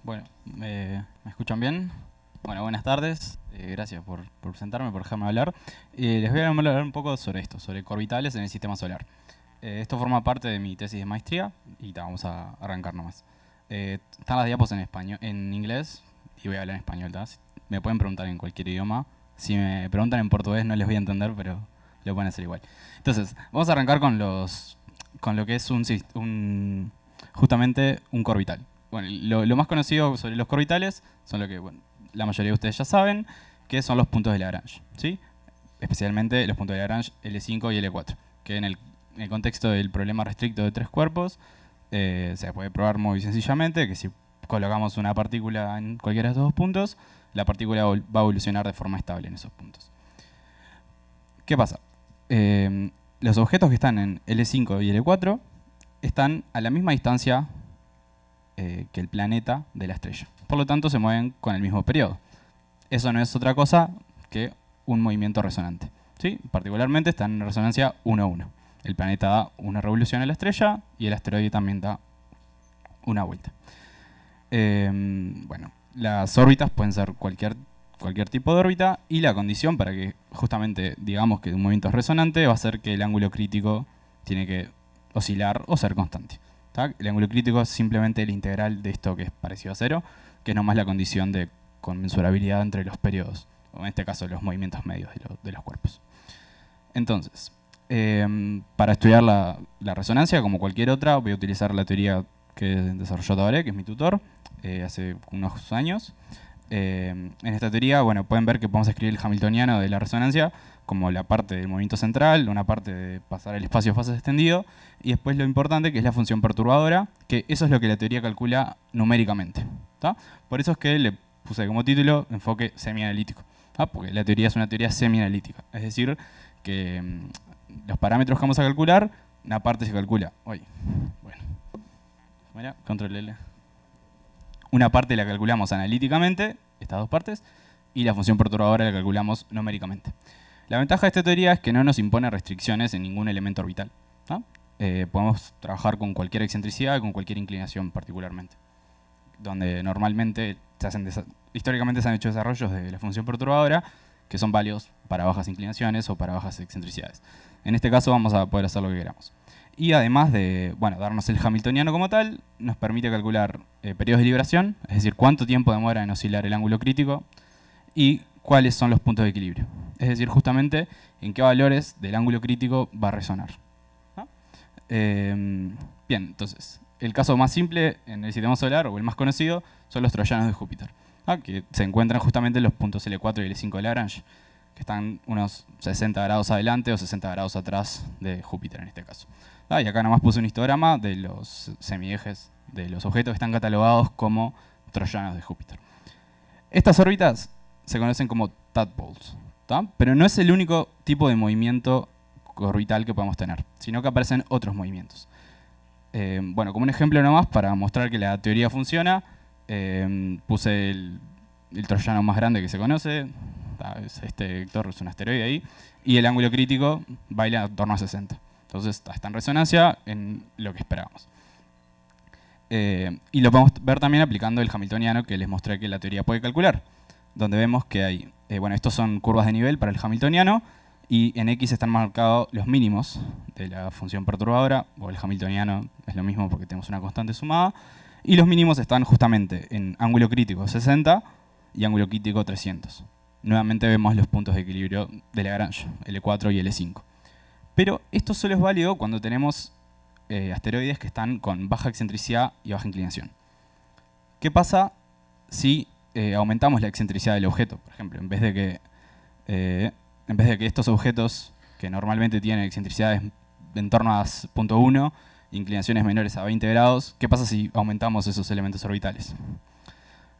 Bueno, ¿me escuchan bien? Bueno, buenas tardes. Gracias por presentarme, por dejarme hablar. Les voy a hablar un poco sobre esto, sobre orbitales en el sistema solar. Esto forma parte de mi tesis de maestría y vamos a arrancar nomás. Están las diapos en español, en inglés, y voy a hablar en español. Me pueden preguntar en cualquier idioma. Si me preguntan en portugués no les voy a entender, pero lo pueden hacer igual. Entonces, vamos a arrancar con lo que es justamente un orbital. Bueno, lo más conocido sobre los orbitales son lo que la mayoría de ustedes ya saben, que son los puntos de Lagrange, ¿sí? Especialmente los puntos de Lagrange L5 y L4, que en el contexto del problema restricto de tres cuerpos se puede probar muy sencillamente que si colocamos una partícula en cualquiera de estos dos puntos, la partícula va a evolucionar de forma estable en esos puntos. ¿Qué pasa? Los objetos que están en L5 y L4 están a la misma distancia que el planeta de la estrella. Por lo tanto, se mueven con el mismo periodo. Eso no es otra cosa que un movimiento resonante, ¿sí? Particularmente están en resonancia 1-1. El planeta da una revolución a la estrella y el asteroide también da una vuelta. Bueno, las órbitas pueden ser cualquier tipo de órbita, y la condición para que justamente digamos que un movimiento es resonante va a ser que el ángulo crítico tiene que oscilar o ser constante. El ángulo crítico es simplemente el integral de esto que es parecido a cero, que es nomás la condición de conmensurabilidad entre los periodos, o en este caso los movimientos medios de los cuerpos. Entonces, para estudiar la resonancia, como cualquier otra, voy a utilizar la teoría que desarrolló Tabaré, que es mi tutor, hace unos años. En esta teoría, bueno, pueden ver que podemos escribir el hamiltoniano de la resonancia como la parte del movimiento central, una parte de pasar el espacio fase extendido, y después lo importante, que es la función perturbadora, que eso es lo que la teoría calcula numéricamente. Por eso es que le puse como título enfoque semianalítico, porque la teoría es una teoría semianalítica, es decir, que los parámetros que vamos a calcular, una parte se calcula, control L. Una parte la calculamos analíticamente, estas dos partes, y la función perturbadora la calculamos numéricamente. La ventaja de esta teoría es que no nos impone restricciones en ningún elemento orbital. Podemos trabajar con cualquier excentricidad y con cualquier inclinación particularmente. Donde normalmente históricamente se han hecho desarrollos de la función perturbadora que son válidos para bajas inclinaciones o para bajas excentricidades. En este caso vamos a poder hacer lo que queramos. Y además de darnos el hamiltoniano como tal, nos permite calcular periodos de libración, es decir, cuánto tiempo demora en oscilar el ángulo crítico y cuáles son los puntos de equilibrio. Es decir, justamente en qué valores del ángulo crítico va a resonar. Bien, entonces, el caso más simple en el sistema solar, o el más conocido, son los troyanos de Júpiter, que se encuentran justamente en los puntos L4 y L5 de Lagrange, que están unos 60 grados adelante o 60 grados atrás de Júpiter en este caso. Y acá nomás puse un histograma de los semiejes de los objetos que están catalogados como troyanos de Júpiter. Estas órbitas se conocen como tadpoles, pero no es el único tipo de movimiento orbital que podemos tener, sino que aparecen otros movimientos. Bueno, como un ejemplo nomás, para mostrar que la teoría funciona, puse el troyano más grande que se conoce, este vector es un asteroide ahí, y el ángulo crítico baila en torno a 60. Entonces está en resonancia en lo que esperábamos. Y lo podemos ver también aplicando el hamiltoniano que les mostré que la teoría puede calcular, donde vemos que hay, estos son curvas de nivel para el hamiltoniano, y en X están marcados los mínimos de la función perturbadora, o el hamiltoniano es lo mismo porque tenemos una constante sumada, y los mínimos están justamente en ángulo crítico 60 y ángulo crítico 300. Nuevamente vemos los puntos de equilibrio de Lagrange, L4 y L5. Pero esto solo es válido cuando tenemos asteroides que están con baja excentricidad y baja inclinación. ¿Qué pasa si aumentamos la excentricidad del objeto? Por ejemplo, en vez de que estos objetos que normalmente tienen excentricidades en torno a 0.1, inclinaciones menores a 20 grados, ¿qué pasa si aumentamos esos elementos orbitales?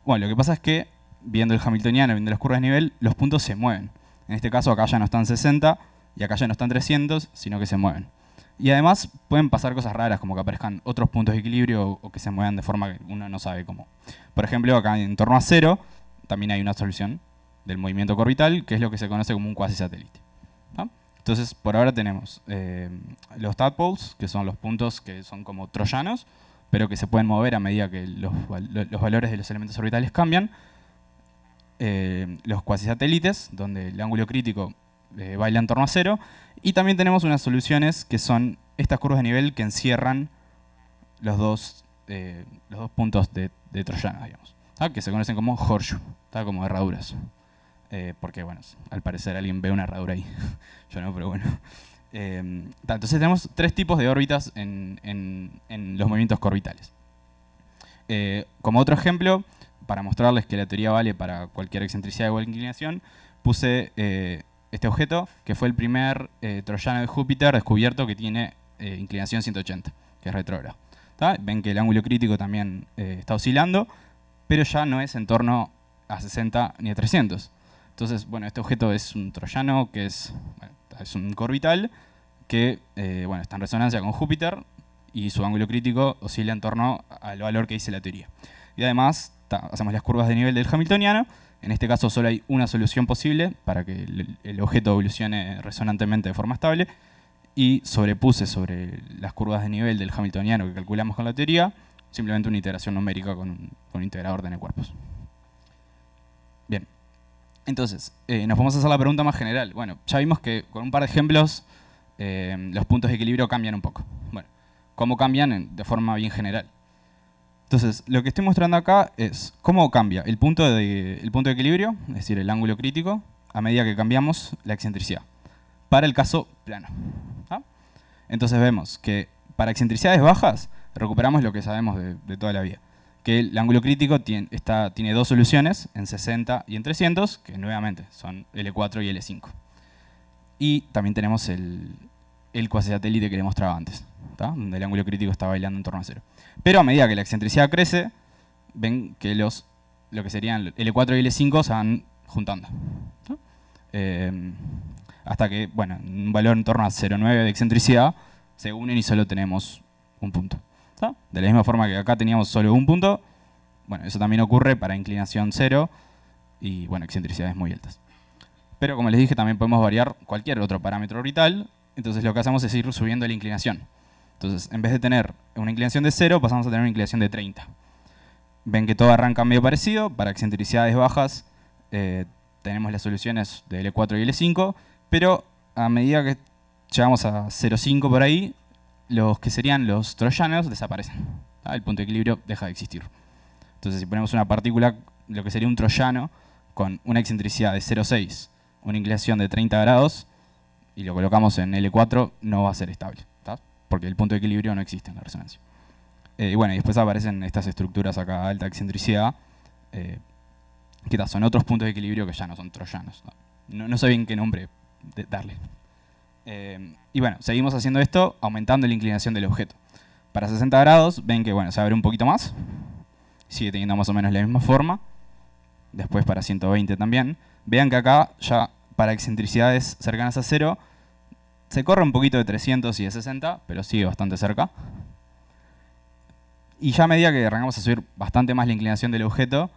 Bueno, lo que pasa es que, viendo el hamiltoniano, viendo las curvas de nivel, los puntos se mueven. En este caso acá ya no están 60 y acá ya no están 300, sino que se mueven. Y además pueden pasar cosas raras, como que aparezcan otros puntos de equilibrio o que se muevan de forma que uno no sabe cómo. Por ejemplo, acá en torno a 0 también hay una solución del movimiento orbital, que es lo que se conoce como un cuasi-satélite. Entonces, por ahora tenemos los tadpoles, que son los puntos que son como troyanos, pero que se pueden mover a medida que los valores de los elementos orbitales cambian. Los cuasisatélites, donde el ángulo crítico baila en torno a 0. Y también tenemos unas soluciones que son estas curvas de nivel que encierran los dos puntos de Troyano, digamos, que se conocen como horseshoe, como herraduras. Porque, bueno, al parecer alguien ve una herradura ahí. Yo no, pero bueno. Entonces tenemos 3 tipos de órbitas en los movimientos corbitales. Como otro ejemplo, para mostrarles que la teoría vale para cualquier excentricidad igual inclinación, puse este objeto, que fue el primer troyano de Júpiter descubierto que tiene inclinación 180, que es retrógrado. Ven que el ángulo crítico también está oscilando, pero ya no es en torno a 60 ni a 300. Entonces, bueno, este objeto es un troyano que es un corbital que está en resonancia con Júpiter y su ángulo crítico oscila en torno al valor que dice la teoría. Y además, hacemos las curvas de nivel del hamiltoniano. En este caso solo hay una solución posible para que el objeto evolucione resonantemente de forma estable. Y sobrepuse sobre las curvas de nivel del hamiltoniano que calculamos con la teoría, simplemente una integración numérica con un integrador de n-cuerpos. Bien. Entonces, nos vamos a hacer la pregunta más general. Bueno, ya vimos que con un par de ejemplos los puntos de equilibrio cambian un poco. Bueno, ¿cómo cambian? De forma bien general. Entonces, lo que estoy mostrando acá es cómo cambia el punto de equilibrio, es decir, el ángulo crítico, a medida que cambiamos la excentricidad, para el caso plano. Entonces vemos que para excentricidades bajas recuperamos lo que sabemos de toda la vida, que el ángulo crítico tiene 2 soluciones, en 60 y en 300, que nuevamente son L4 y L5. Y también tenemos el cuasisatélite que le mostraba antes, donde el ángulo crítico está bailando en torno a 0. Pero a medida que la excentricidad crece, ven que lo que serían L4 y L5 se van juntando. Hasta que, bueno, un valor en torno a 0,9 de excentricidad se unen y solo tenemos un punto. De la misma forma que acá teníamos solo un punto, bueno, eso también ocurre para inclinación 0 y, bueno, excentricidades muy altas. Pero como les dije, también podemos variar cualquier otro parámetro orbital. Entonces lo que hacemos es ir subiendo la inclinación. Entonces, en vez de tener una inclinación de 0, pasamos a tener una inclinación de 30. Ven que todo arranca medio parecido. Para excentricidades bajas tenemos las soluciones de L4 y L5, pero a medida que llegamos a 0,5 por ahí, los que serían los troyanos desaparecen. El punto de equilibrio deja de existir. Entonces, si ponemos una partícula, lo que sería un troyano, con una excentricidad de 0,6, una inclinación de 30 grados, y lo colocamos en L4, no va a ser estable, porque el punto de equilibrio no existe en la resonancia. Y bueno, y después aparecen estas estructuras acá a alta excentricidad, que son otros puntos de equilibrio que ya no son troyanos. No sé bien qué nombre darle. Y bueno, seguimos haciendo esto aumentando la inclinación del objeto. Para 60 grados ven que bueno, se abre un poquito más, sigue teniendo más o menos la misma forma. Después para 120 también. Vean que acá ya para excentricidades cercanas a 0 se corre un poquito de 300 y de 60, pero sigue bastante cerca. Y ya a medida que arrancamos a subir bastante más la inclinación del objeto,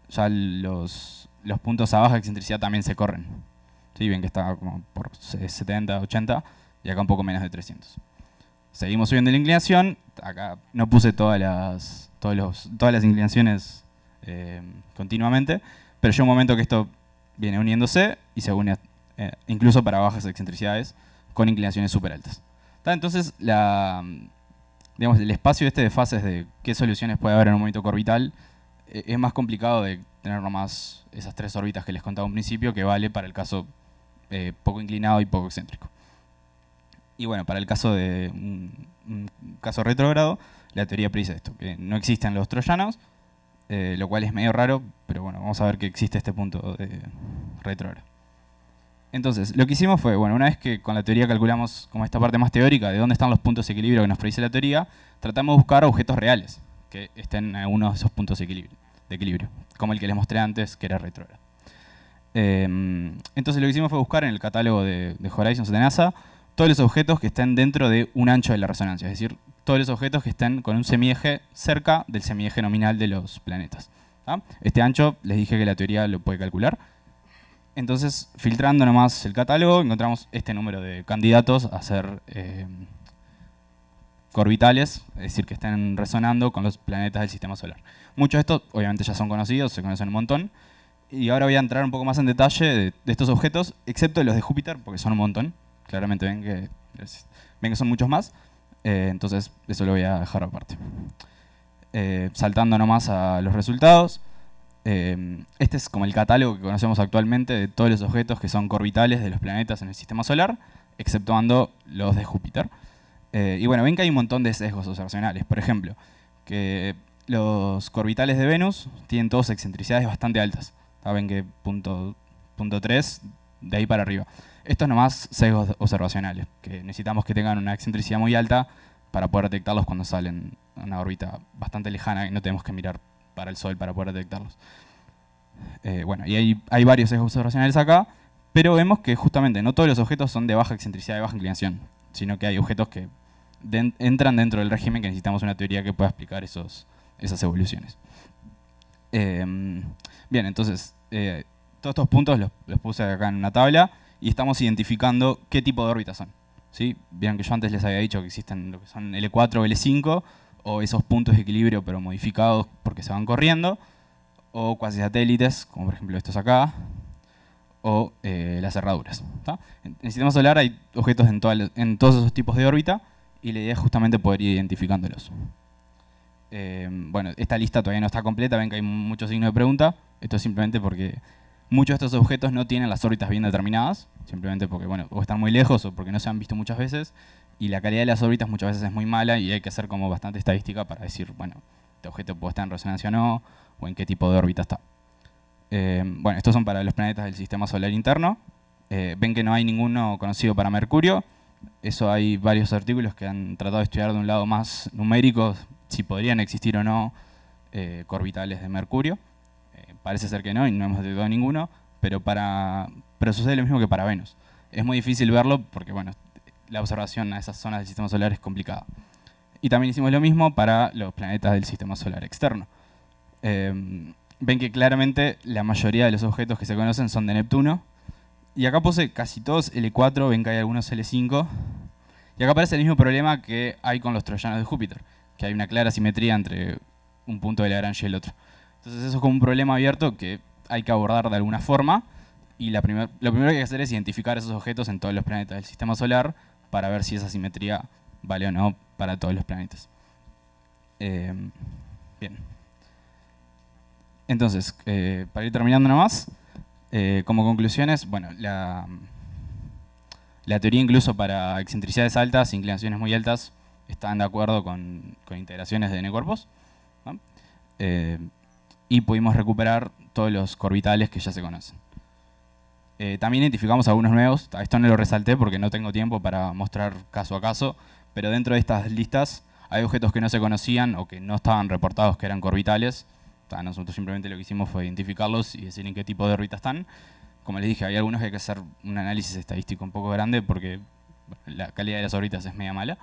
ya los puntos a baja excentricidad también se corren. ¿Sí? Ven que está como por 70, 80 y acá un poco menos de 300. Seguimos subiendo la inclinación. Acá no puse todas las inclinaciones continuamente, pero llega un momento que esto viene uniéndose y se une incluso para bajas excentricidades con inclinaciones súper altas. Entonces, digamos, el espacio de fases de qué soluciones puede haber en un movimiento orbital es más complicado de tener nomás esas 3 órbitas que les contaba al principio, que vale para el caso poco inclinado y poco excéntrico. Y bueno, para el caso de un caso retrógrado, la teoría predice esto, que no existen los troyanos, lo cual es medio raro, pero bueno, vamos a ver que existe este punto de retrógrado. Entonces, lo que hicimos fue, bueno, una vez que con la teoría calculamos como esta parte más teórica de dónde están los puntos de equilibrio que nos predice la teoría, tratamos de buscar objetos reales que estén en alguno de esos puntos de equilibrio, como el que les mostré antes, que era retrógrado. Entonces lo que hicimos fue buscar en el catálogo de Horizons de NASA todos los objetos que estén dentro de un ancho de la resonancia, es decir, todos los objetos que estén con un semieje cerca del semieje nominal de los planetas. Este ancho, les dije que la teoría lo puede calcular. Entonces, filtrando nomás el catálogo, encontramos este número de candidatos a ser orbitales, es decir, que estén resonando con los planetas del sistema solar. Muchos de estos, obviamente, ya son conocidos, se conocen un montón. Y ahora voy a entrar un poco más en detalle de estos objetos, excepto de los de Júpiter, porque son un montón. Claramente ven que son muchos más. Entonces, eso lo voy a dejar aparte. Saltando nomás a los resultados. Este es como el catálogo que conocemos actualmente de todos los objetos que son orbitales de los planetas en el sistema solar, exceptuando los de Júpiter. Y bueno, ven que hay un montón de sesgos observacionales. Por ejemplo, que los orbitales de Venus tienen todas excentricidades bastante altas. Ven que punto 3, de ahí para arriba. Estos nomás sesgos observacionales, que necesitamos que tengan una excentricidad muy alta para poder detectarlos cuando salen a una órbita bastante lejana y no tenemos que mirar para el Sol para poder detectarlos. Bueno, y hay varios sesgos observacionales acá, pero vemos que justamente no todos los objetos son de baja excentricidad y baja inclinación, sino que hay objetos que entran dentro del régimen que necesitamos una teoría que pueda explicar esas evoluciones. Bien, entonces, todos estos puntos los puse acá en una tabla y estamos identificando qué tipo de órbitas son. ¿Sí? Vieron que yo antes les había dicho que existen lo que son L4 o L5, o esos puntos de equilibrio pero modificados porque se van corriendo, o cuasi satélites, como por ejemplo estos acá, o las cerraduras. ¿Tá? En el sistema solar hay objetos en todos esos tipos de órbita y la idea es justamente poder ir identificándolos. Bueno, esta lista todavía no está completa, ven que hay muchos signos de pregunta. Esto es simplemente porque muchos de estos objetos no tienen las órbitas bien determinadas, simplemente porque, bueno, o están muy lejos o porque no se han visto muchas veces, y la calidad de las órbitas muchas veces es muy mala y hay que hacer como bastante estadística para decir, bueno, este objeto puede estar en resonancia o no, o en qué tipo de órbita está. Bueno, estos son para los planetas del sistema solar interno. Ven que no hay ninguno conocido para Mercurio. Eso hay varios artículos que han tratado de estudiar de un lado más numérico si podrían existir o no orbitales de Mercurio. Parece ser que no y no hemos detectado ninguno, pero sucede lo mismo que para Venus. Es muy difícil verlo porque, bueno, la observación a esas zonas del sistema solar es complicada. Y también hicimos lo mismo para los planetas del sistema solar externo. Ven que claramente la mayoría de los objetos que se conocen son de Neptuno. Y acá puse casi todos L4, ven que hay algunos L5. Y acá aparece el mismo problema que hay con los troyanos de Júpiter, que hay una clara simetría entre un punto de Lagrange y el otro. Entonces eso es como un problema abierto que hay que abordar de alguna forma. Y lo primero que hay que hacer es identificar esos objetos en todos los planetas del sistema solar para ver si esa simetría vale o no para todos los planetas. Bien. Entonces, para ir terminando nomás, como conclusiones, bueno, la teoría incluso para excentricidades altas, inclinaciones muy altas, están de acuerdo con integraciones de n-cuerpos, ¿no? Y pudimos recuperar todos los orbitales que ya se conocen. También identificamos algunos nuevos. Esto no lo resalté porque no tengo tiempo para mostrar caso a caso, pero dentro de estas listas hay objetos que no se conocían o que no estaban reportados que eran orbitales. Nosotros simplemente lo que hicimos fue identificarlos y decir en qué tipo de órbita están. Como les dije, hay algunos que hay que hacer un análisis estadístico un poco grande porque la calidad de las órbitas es media mala.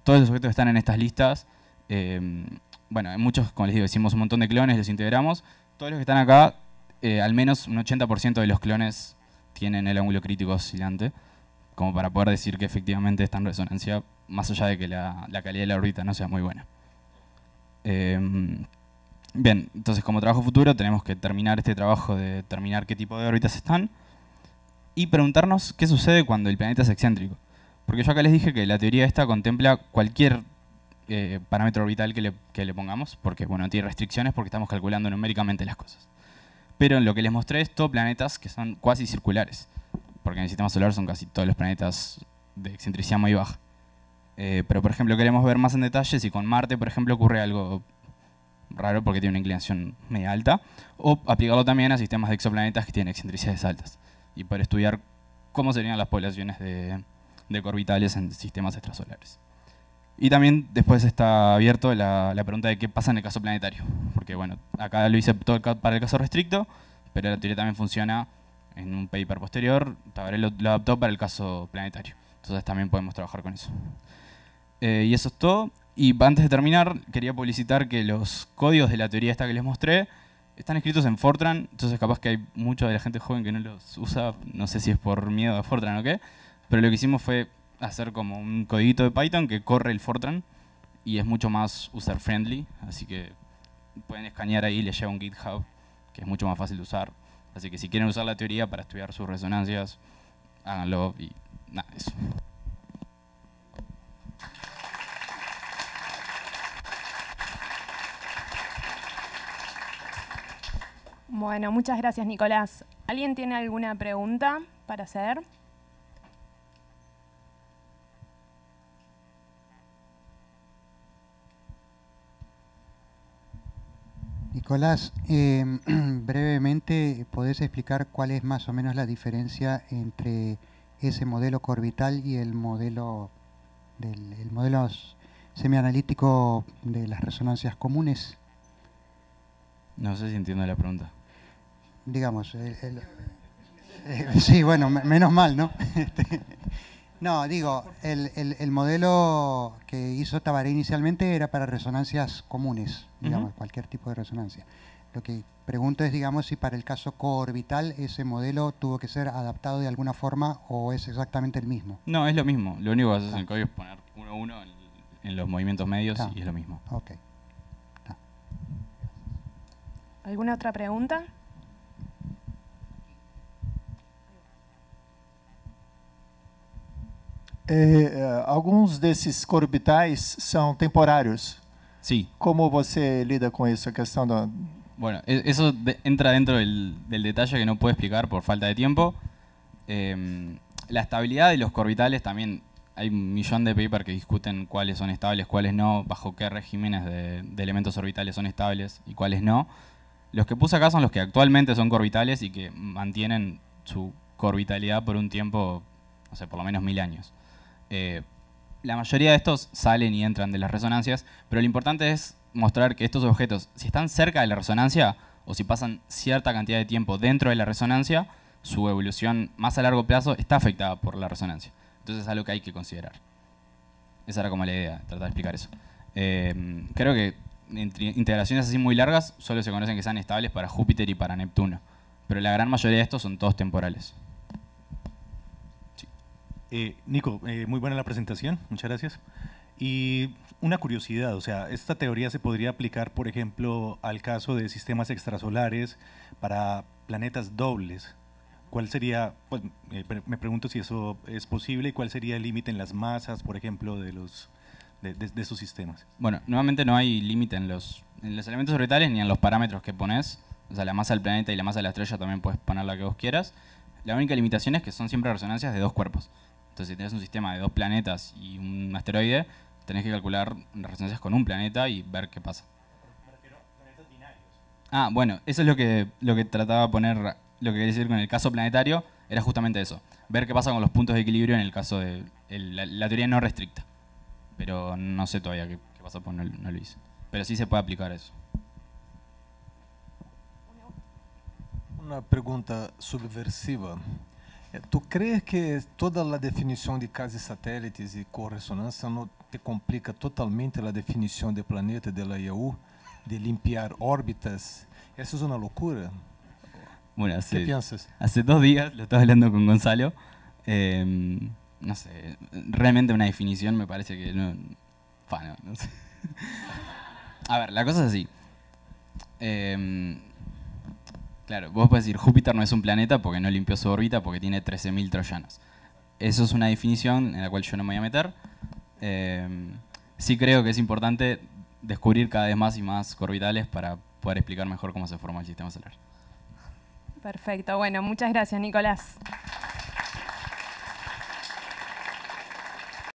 Todos los objetos que están en estas listas, bueno, hay muchos, como les digo, hicimos un montón de clones, los integramos. Todos los que están acá, al menos un 80% de los clones tienen el ángulo crítico oscilante, como para poder decir que efectivamente está en resonancia, más allá de que la calidad de la órbita no sea muy buena. Bien, entonces como trabajo futuro tenemos que terminar este trabajo de determinar qué tipo de órbitas están y preguntarnos qué sucede cuando el planeta es excéntrico. Porque yo acá les dije que la teoría esta contempla cualquier parámetro orbital que le pongamos, porque bueno, tiene restricciones porque estamos calculando numéricamente las cosas. Pero en lo que les mostré es todo planetas que son cuasi circulares, porque en el sistema solar son casi todos los planetas de excentricidad muy baja. Pero por ejemplo queremos ver más en detalle si con Marte, por ejemplo, ocurre algo raro porque tiene una inclinación media alta, o aplicarlo también a sistemas de exoplanetas que tienen excentricidades altas, y poder estudiar cómo serían las poblaciones de orbitales en sistemas extrasolares. Y también después está abierto la pregunta de qué pasa en el caso planetario, porque bueno, acá lo hice todo para el caso restricto, pero la teoría también funciona en un paper posterior, Tabaré lo adaptó para el caso planetario, entonces también podemos trabajar con eso. Y eso es todo. Y antes de terminar, quería publicitar que los códigos de la teoría esta que les mostré están escritos en Fortran, entonces capaz que hay mucha de la gente joven que no los usa, no sé si es por miedo a Fortran o qué, pero lo que hicimos fue hacer como un codiguito de Python que corre el Fortran y es mucho más user-friendly, así que pueden escanear ahí, les lleva un GitHub, que es mucho más fácil de usar. Así que si quieren usar la teoría para estudiar sus resonancias, háganlo y nada, eso. Bueno, muchas gracias, Nicolás. ¿Alguien tiene alguna pregunta para hacer? Nicolás, brevemente, ¿podés explicar cuál es más o menos la diferencia entre ese modelo orbital y el modelo semianalítico de las resonancias comunes? No sé si entiendo la pregunta. Digamos, sí, bueno, menos mal, ¿no? No, digo, el modelo que hizo Tabaré inicialmente era para resonancias comunes, digamos, cualquier tipo de resonancia. Lo que pregunto es, digamos, si para el caso coorbital ese modelo tuvo que ser adaptado de alguna forma o es exactamente el mismo. No, es lo mismo. Lo único que haces en el código es poner 1-1 en los movimientos medios y es lo mismo. Ok. ¿Alguna otra pregunta? Alguns desses corbitais são temporários. Sí. Como você lida com isso, a questão da... Bueno, eso entra dentro del detalle que no puedo explicar por falta de tiempo. La estabilidad de los orbitales también, hay un millón de papers que discuten cuáles son estables, cuáles no, bajo qué regímenes de elementos orbitales son estables y cuáles no. Los que puse acá son los que actualmente son corbitales y que mantienen su corbitalidad por un tiempo, no sé, por lo menos 1000 años. La mayoría de estos salen y entran de las resonancias, pero lo importante es mostrar que estos objetos, si están cerca de la resonancia o si pasan cierta cantidad de tiempo dentro de la resonancia, su evolución más a largo plazo está afectada por la resonancia. Entonces es algo que hay que considerar. Esa era como la idea, tratar de explicar eso. Creo que entre integraciones así muy largas solo se conocen que sean estables para Júpiter y para Neptuno, pero la gran mayoría de estos son todos temporales. Nico, muy buena la presentación, muchas gracias. Y una curiosidad, o sea, esta teoría se podría aplicar, por ejemplo, al caso de sistemas extrasolares para planetas dobles. ¿Cuál sería, pues, me pregunto si eso es posible y cuál sería el límite en las masas, por ejemplo, de esos sistemas? Bueno, nuevamente no hay límite en los elementos orbitales ni en los parámetros que pones. O sea, la masa del planeta y la masa de la estrella también puedes poner la que vos quieras. La única limitación es que son siempre resonancias de dos cuerpos. Entonces, si tenés un sistema de dos planetas y un asteroide, tenés que calcular resonancias con un planeta y ver qué pasa. Me refiero a planetas binarios. Ah, bueno, eso es lo que trataba de poner, lo que quería decir con el caso planetario, era justamente eso. Ver qué pasa con los puntos de equilibrio en el caso de la teoría no restricta. Pero no sé todavía qué pasa, porque no lo hice. Pero sí se puede aplicar eso. Uma pergunta subversiva. Tu crees que toda a definição de quasi-satélites e corressonância não te complica totalmente a definição de planeta de la IAU, de limpiar órbitas? Essa é uma loucura? Bueno, ¿Qué piensas? Hace 2 días lo estaba hablando con Gonzalo. No sé, realmente una definición me parece que no sé. A ver, la cosa es así. Claro, vos podés decir Júpiter no es un planeta porque no limpió su órbita porque tiene 13.000 troyanos. Eso es una definición en la cual yo no me voy a meter. Sí creo que es importante descubrir cada vez más y más orbitales para poder explicar mejor cómo se forma el sistema solar. Perfecto, bueno, muchas gracias, Nicolás.